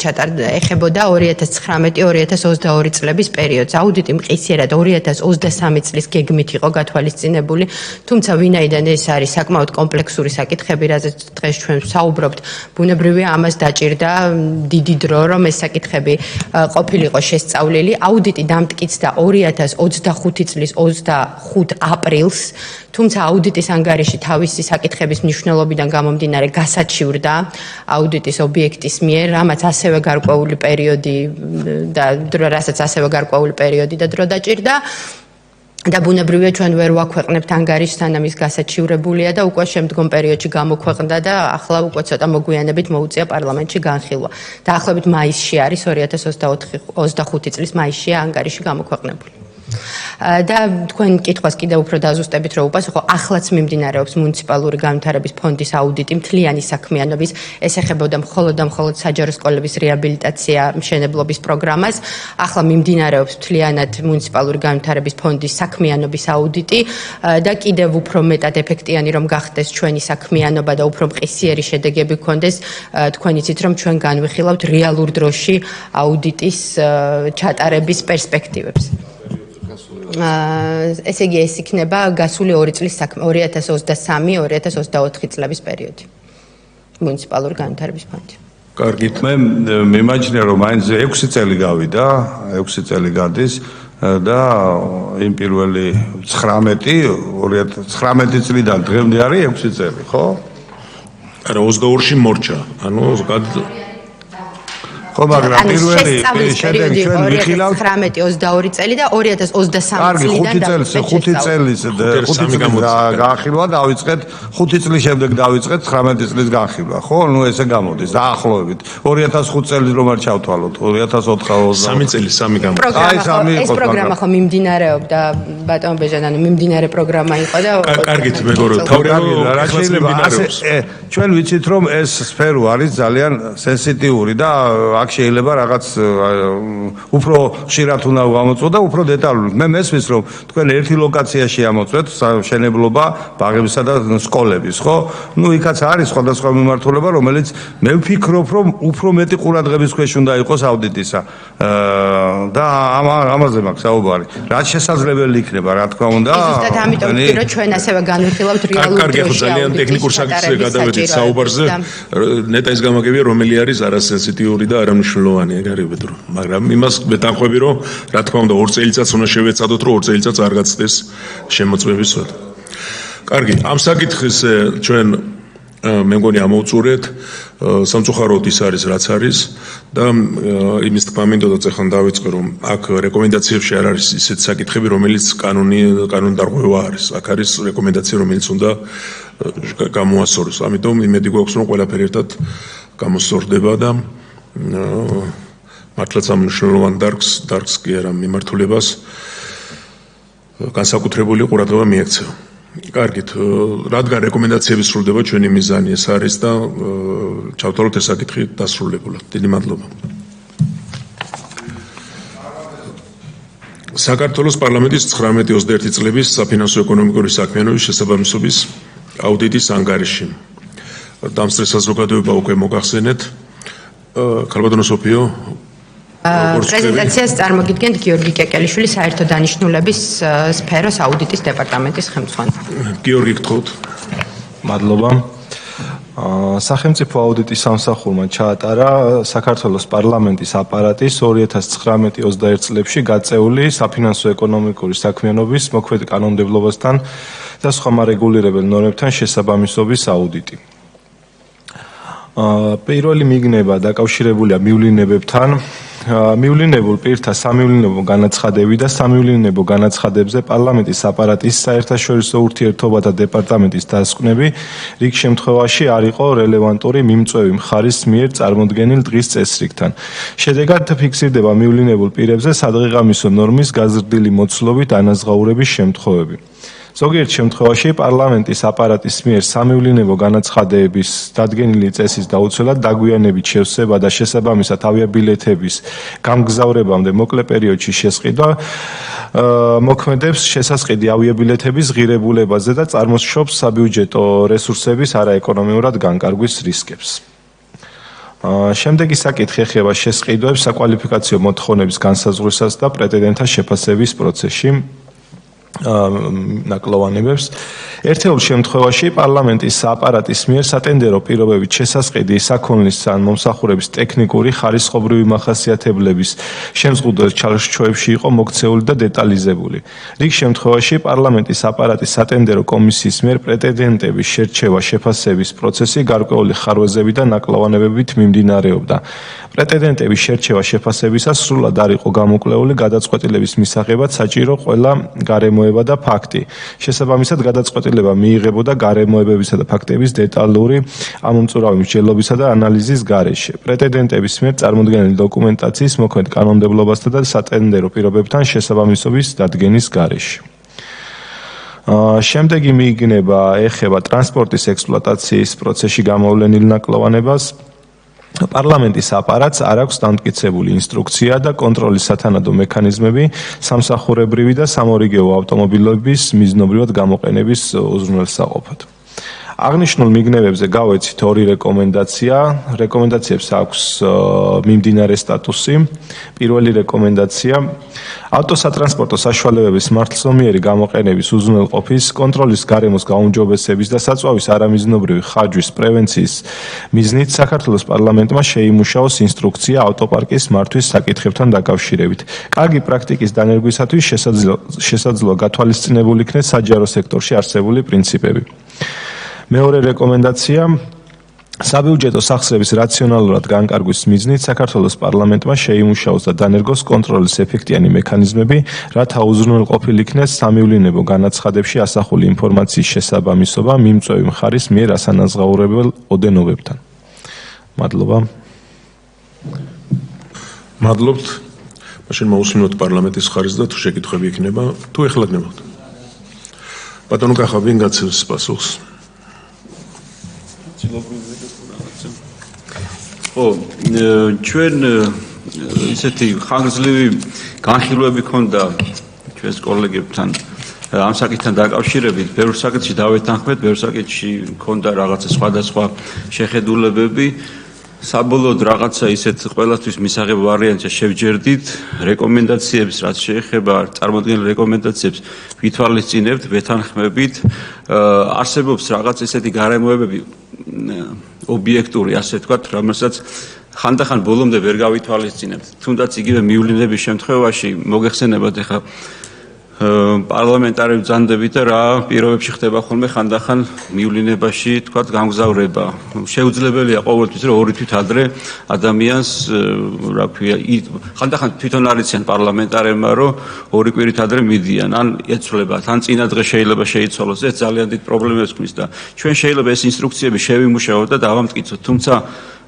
ეხებოდა 2019-2022 წლების პერიოდს. აუდიტი მყისიერად 2023 წლის გეგმით იყო გათვალისწინებული, თუმცა ვინაიდან ეს არის საკმაოდ კომპლექსური საკითხები, რაზეც დღეს ჩვენ ვსაუბრობთ, ბუნებრივია ამას დაჭირდა დიდი დრო, რომ ეს საკითხები ყოფილიყო შესწავლილი. აუდიტი დამტკიცდა 2025 წლის 25 აპრილს. თუმცა აუდიტის ანგარიში თავისი საკითხების მნიშვნელობიდან გამომდინარე გასაჩივრდა აუდიტის ობიექტის მიერ, რამაც ასევე გარკვეული პერიოდი და დრო დაჭირდა. და ბუნებრივია ჩვენ ვერ ვაქვეყნებთ ანგარიშს, სანამ ის გასაჩივრებულია და უკვე შემდგომ პერიოდში გამოქვეყნდა და ახლა უკვე ცოტა მოგვიანებით მოუწია პარლამენტში განხილვა. დაახლოებით მაისში არის 2025 წლის მაისშია ანგარიში გამოქვეყნებული. და თქვენ კითხვას კიდევ უფრო დაზუსტებით რო უპასუხო, ახლაც მიმდინარეობს მუნიციპალური განვითარების ფონდის აუდიტი მთლიანი საქმიანობის, ეს ეხებოდა მხოლოდ საჯარო სკოლების რეაბილიტაცია მშენებლობის პროგრამას. ახლა მიმდინარეობს მთლიანად მუნიციპალური განვითარების ფონდის საქმიანობის აუდიტი და კიდევ უფრო მეტად ეფექტიანი რომ გახდეს ჩვენი საქმიანობა და უფრო მყისიერი შედეგები გქონდეს, თქვენ იცით რომ ჩვენ განვიხილავთ რეალურ დროში აუდიტის ჩატარების პერსპექტივებს. ესე იგი ეს იქნება გასული 2 წლის 2023-2024 წლების პერიოდი მუნიციპალური განვითარების ფონდი.
კარგით, მე მიმაჩნია რომ მაინც 6 წელი გავიდა, 6 წელი გადის და იმ პირველი 2019 წლიდან დღემდე არის 6 წელი, ხო?
არა, 22-ში მორჩა. ანუ
ხო, მაგრამ პირველი შედეგი ჩვენ ვიხილავთ
19-22 წელი და 2023 წლიდან
5 წელის განხილვა დავიწყეთ, 5 წლის შემდეგ დავიწყეთ 19 წლის განხილვა, ხო? ნუ ესე გამოდის დაახლოებით 2005 წელი რომ არ ჩავთვალოთ, 2004
3 წელი 3 გამოდის.
ეს პროგრამა ხო მიმდინარეობდა ბატონ ბეჟან, ანუ მიმდინარე პროგრამა იყო და
კარგით მეგობრებო,
რა შეიძლება ჩვენ ვიცით რომ ეს სფერო არის ძალიან სენსიტიური და აქ შეიძლება რაღაც უფრო ხშირად უნდა გამოწვო და უფრო დეტალურად. მე მესმის რომ თქვენ ერთი ლოკაციაში ამოწვეთ მშენებლობა ბაღებისა და სკოლების, ხო? ნუ იქაც არის სხვადასხვა მიმართულება, რომელიც მე ვფიქრობ რომ უფრო მეტი ყურადღების ქვეშ უნდა იყოს აუდიტისა. და ამაზე მაქვს საუბარი. რაც შესაძლებელი იქნება, რა თქმა უნდა.
ზუსტად ამიტომ ვთქვი რომ ჩვენ ასევე განვიხილავთ რეალურ დროში.
კარგი, ხო ძალიან ტექნიკურ საკითხზე გადავედით საუბარზე. ნეტა ის გამაგებია რომელი არის არასენსიტიური და არამნიშვნელოვანი ეგარებად რომ, მაგრამ იმას ვეთანხმები რომ რა თქმა უნდა 2 წელიწადს უნდა შევეცადოთ რომ 2 წელიწადს არ გაცდეს შემოწმების სვეტა. კარგი, ამ საკითხის ჩვენ მე მგონი ამოვწურეთ, სამწუხაროდ ის არის რაც არის და იმის თქმა მინდოდა ეხლა დავიწყე რომ აქ რეკომენდაციებში არ არის ისეთი საკითხები რომელიც კანონდარღვევა არის. აქ არის რეკომენდაცია რომელიც უნდა გამოასწოროს. ამიტომ იმედი გვაქვს რომ ყველაფერი ერთად გამოსწორდება და მართლაც ამ მნიშვნელოვან დარგს კი არა მიმართულებას განსაკუთრებული ყურადღება მიექცევა. კარგით, რადგან რეკომენდაციები სრულდება ჩვენი მიზანი ეს არის და ჩავთვალოთ ეს საკითხი დასრულებულად. დიდი მადლობა. საქართველოს პარლამენტის 19-21 წლების საფინანსო-ეკონომიკური საქმიანობის შესაბამისობის აუდიტის ანგარიში. დამსწრე საზოგადოება უკვე მოგახსენეთ. ქალბატონო სოფიო,
პრეზენტაციას წარმოგიდგენთ გიორგი კეკელიშვილი, საერთო დანიშნულების სფეროს აუდიტის დეპარტამენტის ხელმძღვანელი.
გიორგი, გთხოვთ.
მადლობა. სახელმწიფო აუდიტის სამსახურმა ჩაატარა საქართველოს პარლამენტის აპარატის 2019-21 წლებში გაწეული საფინანსო ეკონომიკური საქმიანობის მოქმედ კანონმდებლობასთან და სხვა მარეგულირებელ ნორმებთან შესაბამისობის აუდიტი. პირველი მიგნება დაკავშირებულია მივლინებებთან. მივლინებულ პირთა სამივლინებო განაცხადები და სამივლინებო განაცხადებზე პარლამენტის აპარატის საერთაშორისო ურთიერთობათა დეპარტამენტის დასკვნები რიგ შემთხვევაში არ იყო რელევანტური მიმწვევი მხარის მიერ წარმოდგენილ დღის წესრიგთან. შედეგად ფიქსირდება მივლინებულ პირებზე სადღეღამისო ნორმის გაზრდილი მოცულობით ანაზღაურების შემთხვევები. ზოგიერთ შემთხვევაში პარლამენტის აპარატის მიერ სამივლინებო განაცხადების დადგენილი წესის დაუცველად დაგვიანებით შევსება და შესაბამისად ავიაბილეთების გამგზავრებამდე მოკლე პერიოდში შესყიდვა მოქმედებს შესასყიდი ავიაბილეთების ღირებულებაზე და წარმოსშობს საბიუჯეტო რესურსების არაეკონომიურად განკარგვის რისკებს. შემდეგი საკითხი ეხება შესყიდვებს საკვალიფიკაციო მოთხოვნების განსაზღვრისას და პრეტენდენტთა შეფასების პროცესში. ნაკლოვანებებს. ერთეულ შემთხვევაში პარლამენტის აპარატის მიერ სატენდერო პირობებით შესასყიდი საქონლის ან მომსახურების ტექნიკური ხარისხობრივი მახასიათებლების შემზღუდველ ჩარჩოებში იყო მოქცეული და დეტალიზებული. რიგ შემთხვევაში პარლამენტის აპარატის სატენდერო კომისიის მიერ პრეტენდენტების შერჩევა შეფასების პროცესი გარკვეული ხარვეზები და ნაკლოვანებებით მიმდინარეობდა. პრეტენდენტების შერჩევა შეფასებისას სრულად არ იყო გამოკვლეული გადაწყვეტილების მისაღებად საჭირო ყველა გარემოება და ფაქტი. შესაბამისად გადაწყვეტილება მიიღებოდა გარემოებებისა და ფაქტების დეტალური ამომწურავი მსჯელობისა და ანალიზის გარეშე. პრეტენდენტების მიერ წარმოდგენილი დოკუმენტაციის მოქმედ კანონმდებლობასთან და სატენდერო პირობებთან შესაბამისობის დადგენის გარეშე. შემდეგი მიგნება ეხება ტრანსპორტის ექსპლუატაციის პროცესში გამოვლენილ ნაკლოვანებას. პარლამენტის აპარატს არ აქვს დამტკიცებული ინსტრუქცია და კონტროლის სათანადო მექანიზმები სამსახურებრივი და სამორიგეო ავტომობილების მიზნობრივად გამოყენების უზრუნველსაყოფად. აღნიშნულ მიგნებებზე გავეცით ორი რეკომენდაცია. რეკომენდაციებს აქვს მიმდინარე სტატუსი. პირველი რეკომენდაცია ავტოსატრანსპორტო საშუალებების მართლმსომიერი გამოყენების უზრუნველყოფის, კონტროლის გარემოს გაუმჯობესების და საწვავის არამიზნობრივი ხარჯვის პრევენციის მიზნით საქართველოს პარლამენტმა შეიმუშაოს ინსტრუქცია ავტოპარკის მართვის საკითხებთან დაკავშირებით. კარგი პრაქტიკის დანერგვისათვის შესაძლოა გათვალისწინებული იქნეს საჯარო სექტორში არსებული პრინციპები. მეორე რეკომენდაცია საბიუჯეტო სახსრების რაციონალურად განკარგვის მიზნით საქართველოს პარლამენტმა შეიმუშაოს და დანერგოს კონტროლის ეფექტიანი მექანიზმები, რათა უზრუნველყოფილ იქნეს სამივლინებო განაცხადებში ასახული ინფორმაციის შესაბამისობა მიმწვევი მხარის მიერ ასანაზღაურებელ ოდენობებთან. მადლობა.
მადლობთ. მაშინ მოусმინოთ პარლამენტის ხარისხს და თუ შეკითხვები იქნება, თუ ეხლა გნებავთ. ბატონო კახა, ვინ გაცევს პასუხს?
ჩვენ ისეთი ხანგრძლივი განხილვები ქონდა ჩვენს კოლეგებთან ამ საკითხთან დაკავშირებით, ბევრ საკითხში დავეთანხმეთ, ბევრ საკითხში ქონდა რაღაცა სხვადასხვა შეხედულებები. საბოლოოდ რაღაცა ისეთ ყველასთვის მისაღებ ვარიანტს შევჯერდით, რეკომენდაციებს, რაც შეეხება წარმოდგენილ რეკომენდაციებს ვითვალისწინებთ, ვეთანხმებით. არსებობს რაღაც ესეთი გარემოებები ობიექტური, ასე ვთქვათ, რომელსაც ხანდახან ბოლომდე ვერ გავითვალისწინებთ. თუნდაც იგივე მივლინების შემთხვევაში მოგეხსენებათ ახლა პარლამენტარები ბრძანდებით და რა პირობებში ხდება ხოლმე ხანდახან მივლინებაში, თქვათ, გამგზავრება. შეუძლებელია ყოველთვის რომ ორი თვით ადრე ადამიანს, რა ქვია, ხანდახან თვითონ არიციან პარლამენტარებმა, რომ ორი კვირით ადრე მიდიან, ან ეცვლებათ, ან წინა დღე შეიძლება შეიცვალოს. ეს ძალიან დიდ პრობლემებს ქმნის და ჩვენ შეიძლება ეს ინსტრუქციები შევიმუშაოთ და დავამტკიცოთ, თუმცა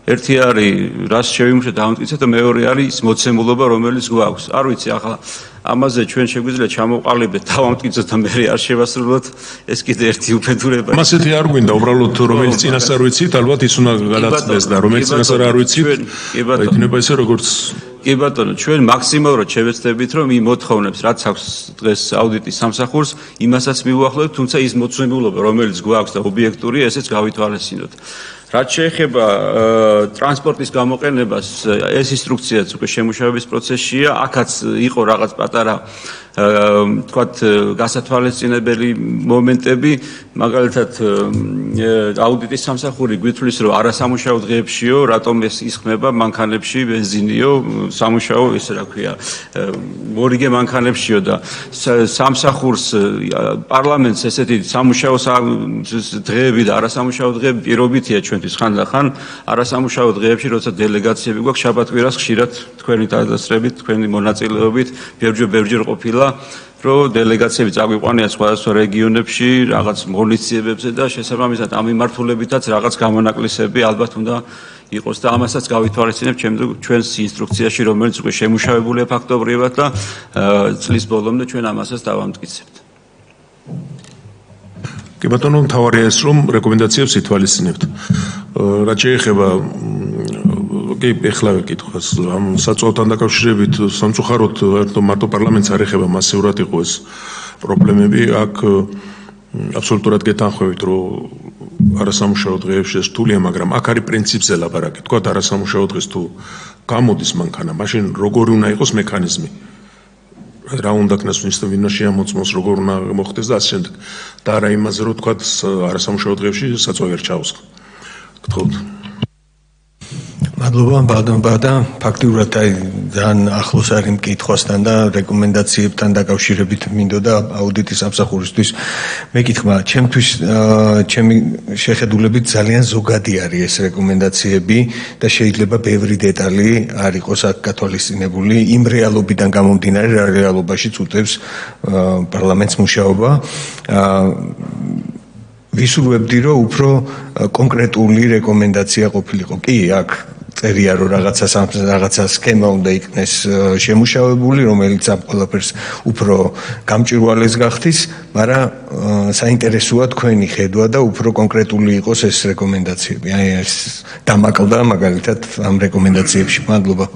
ერთი არის რას შევიმუშავოთ დავამტკიცოთ და მეორე არის მოცემულობა რომელიც გვაქვს. არ ვიცი ახლა ამაზე ჩვენ შეგვიძლია ჩამოვყალიბდეთ დავამტკიცოთ და მე არ შევასრულოთ ეს კიდე ერთი უფედურება.
მასეთი არ გვინდა უბრალოდ რომელიც წინასწარ ვიცით ალბათ ის უნდა გადაწდეს და რომელიც წინასწარ არ ვიცით იქნება ესე როგორც
კი ბატონო, ჩვენ მაქსიმალურად შევეცდებით რომ იმ მოთხოვნებს რაც აქვს დღეს აუდიტის სამსახურს იმასაც მივუახლოვებთ, თუმცა ის მოცემულობა რომელიც გვაქვს და ობიექტურია ესეც გავითვალისწინოთ. რაც შეეხება ტრანსპორტის გამოყენებას, ეს ინსტრუქციაც უკვე შემუშავების პროცესშია. აქაც იყო რაღაც პატარა თქვათ გასათვალისწინებელი მომენტები, მაგალითად აუდიტის სამსახური გვითვლის, რომ არასამუშაო დღეებშიო, რატომ ეს ისხმება მანქანებში ბენზინიო, სამუშაო ესე რა ქვია, მორიგე მანქანებშიო და სამსახურს პარლამენტს ესეთი სამუშაო დღეები და არასამუშაო დღეები პირობითია ჩვენთვის ხანდახან, არასამუშაო დღეებში, როცა დელეგაციები გვაქვს შაბათ-კვირას ხშირად თქვენი დადასრებით, თქვენი მონაწილეობით ბევრჯერ ყოფილა რომ დელეგაციები წაგვიყვანიან სხვადასხვა რეგიონებში, რაღაც მონიციებებზე და შესაბამისად ამ მიმართულებითაც რაღაც გამონაკლისები ალბათ უნდა იყოს და ამასაც გავითვალისწინებთ ჩვენს ინსტრუქციაში, რომელიც უკვე შემუშავებულია ფაქტობრივად და წლის ბოლომდე ჩვენ ამასაც დავამტკიცებთ.
კი ბატონო, მთავარია ეს, რომ რეკომენდაციებს ითვალისწინებთ. რაც შეეხება კი ეხლა ვეკითხოს ამ საწოლთან დაკავშირებით სამწუხაროდ მარტო პარლამენტს არ ეხება მასიურად იყო ეს პრობლემები აქ აბსოლუტურად გეთანხმებით რომ არასამუშაო დღეებში ეს რთულია მაგრამ აქ არის პრინციპზე ლაპარაკი თქვა არასამუშაო დღეს თუ გამოდის მანქანა მაშინ როგორი უნდა იყოს მექანიზმი რა უნდა ქნას ვინმე შეამოწმოს როგორ უნდა მოხდეს და ასე შემდეგ და არა იმაზე რომ თქვა არასამუშაო დღეებში საწოლი არ ჩაუსხ გთხოვთ
მადლობა და ფაქტიურად აი ძალიან ახლოს არის მკითხვასთან და რეკომენდაციებთან დაკავშირებით მინდოდა აუდიტის სამსახურისთვის მეკითხვა ჩემთვის ჩემი შეხედულებით ძალიან ზოგადი არის ეს რეკომენდაციები და შეიძლება ბევრი დეტალი არ იყოს აქ გათვალისწინებული იმ რეალობიდან გამომდინარე რა რეალობაშიც უტევს პარლამენტს მუშაობა ვისურვებდი რომ უფრო კონკრეტული რეკომენდაცია ყოფილიყო კი აქ წერია რომ რაღაცა სქემა უნდა იქნეს შემუშავებული რომელიც ამ ყველაფერს უფრო გამჭვირვალეს გახდის მაგრამ საინტერესოა თქვენი ხედვა და უფრო კონკრეტული იყოს ეს რეკომენდაციები აი ეს დამაკლდა მაგალითად ამ რეკომენდაციებში მადლობა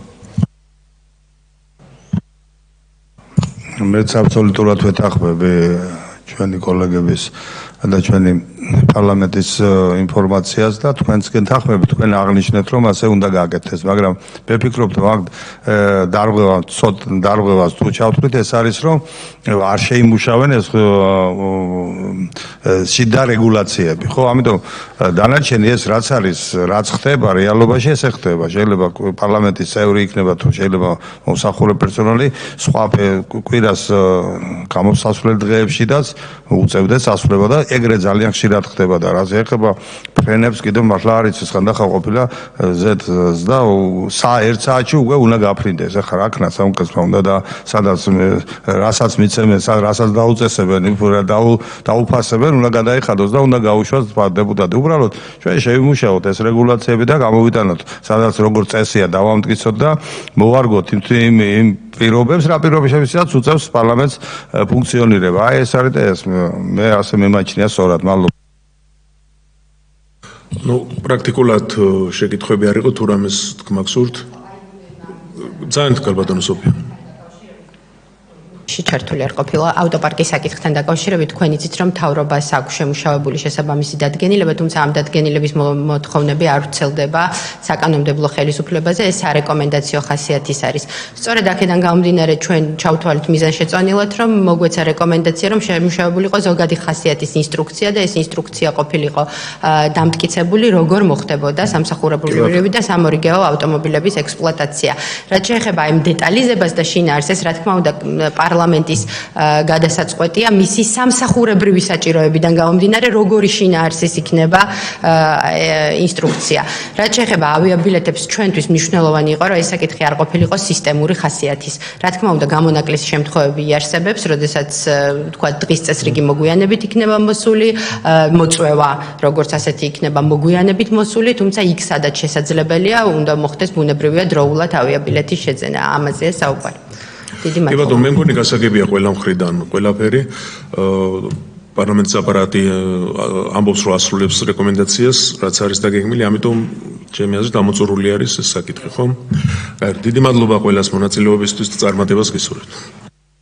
მეც აბსოლუტურად ვეთანხმები ჩვენი კოლეგების და ჩვენი პარლამენტის ინფორმაციას და თქვენს გეთანხმებით თქვენ აღნიშნეთ რომ ასე უნდა გააკეთდეს მაგრამ მე ვფიქრობ რომ დარღვევას თუ ჩავთვლით ეს არის რომ არ შეიმუშავენ ეს სიდა რეგულაციები ხო ამიტომ დანარჩენი ეს რაც არის რაც ხდება რეალობაში ესე ხდება შეიძლება პარლამენტის წევრი იქნება თუ შეიძლება მომსახურე პერსონალი სხვა კვირას გამოსასვლელ დღეებშიდაც უწევდეს ასვლება და ეგრე ძალიან ხშირად ხდება და რაც ეხება ფრენებს კიდევ მართლა არ იცის ხანდახან ყოფილა Z-ს და 1 საათში უკვე უნდა გაფრინდეს ახლა რა ქნა სამკაცმა უნდა და სადაც რასაც მიცემენ რასაც დაუწესებენ დაუფასებენ უნდა გადაიხადოს და უნდა გაუშვას დეპუტატი უბრალოდ ჩვენ შევიმუშაოთ ეს რეგულაციები და გამოვიტანოთ სადაც როგორ წესია დავამტკიცოთ და მოვარგოთ იმ პირობებს რა პირობებსაც უწევს პარლამენტს ფუნქციონირება აი ეს არის და ეს მე ასე მემაჩნია სწორად მადლობა
ну პრაქტიკულად შეკითხვები არ იყო თუ რამეს თქმა გსურთ ძალიან თქვა ბატონო სოფია
შეჩართული არ ყოფილა ავტოპარკის საკითხთან დაკავშირებით თქვენ იცით რომ მთავრობას აქვს შემუშავებული შესაბამისი დადგენილება თუმცა ამ დადგენილების მოთხოვნები არ ვრცელდება საკანონმდებლო ხელისუფლებაზე ეს არეკომენდაციო ხასიათის არის სწორედ აქედან გამომდინარე ჩვენ ჩავთვალეთ მიზანშეწონილად რომ მოგვეცა რეკომენდაცია რომ შემუშავებულიყო ზოგადი ხასიათის ინსტრუქცია და ეს ინსტრუქცია ყოფილიყო დამტკიცებული როგორ მოხდებოდა სამსახურებრივი და სამორიგეო ავტომობილების ექსპლუატაცია რაც შეეხება იმ დეტალიზებას და შინაარსს რა თქმა უნდა პარლამენტის გადასაწყვეტია მისი სამსახურებრივი საჭიროებიდან გამომდინარე როგორი შინაარსის იქნება ინსტრუქცია. რაც შეეხება ავიაბილეთებს ჩვენთვის მნიშვნელოვანი იყო რომ ეს საკითხი არ ყოფილიყო სისტემური ხასიათის. რა თქმა უნდა გამონაკლის შემთხვევები იარსებებს, როდესაც თქვა დღის წესრიგი მოგვიანებით იქნება მოსული, მოწვევა როგორც ასეთი იქნება მოგვიანებით მოსული, თუმცა იქ სადაც შესაძლებელია უნდა მოხდეს ბუნებრივია დროულად ავიაბილეთის შეძენა. ამაზეა საუბარი.
კი ბატონო მე მგონი გასაგებია ყველა მხრიდან ყველაფერი პარლამენტის აპარატი ამბობს რომ ასრულებს რეკომენდაციას რაც არის დაგეგმილი ამიტომ ჩემი აზრით დამოწურული არის ეს საკითხი ხო? დიდი მადლობა ყველას მონაწილეობისთვის და წარმატებას გისურვებთ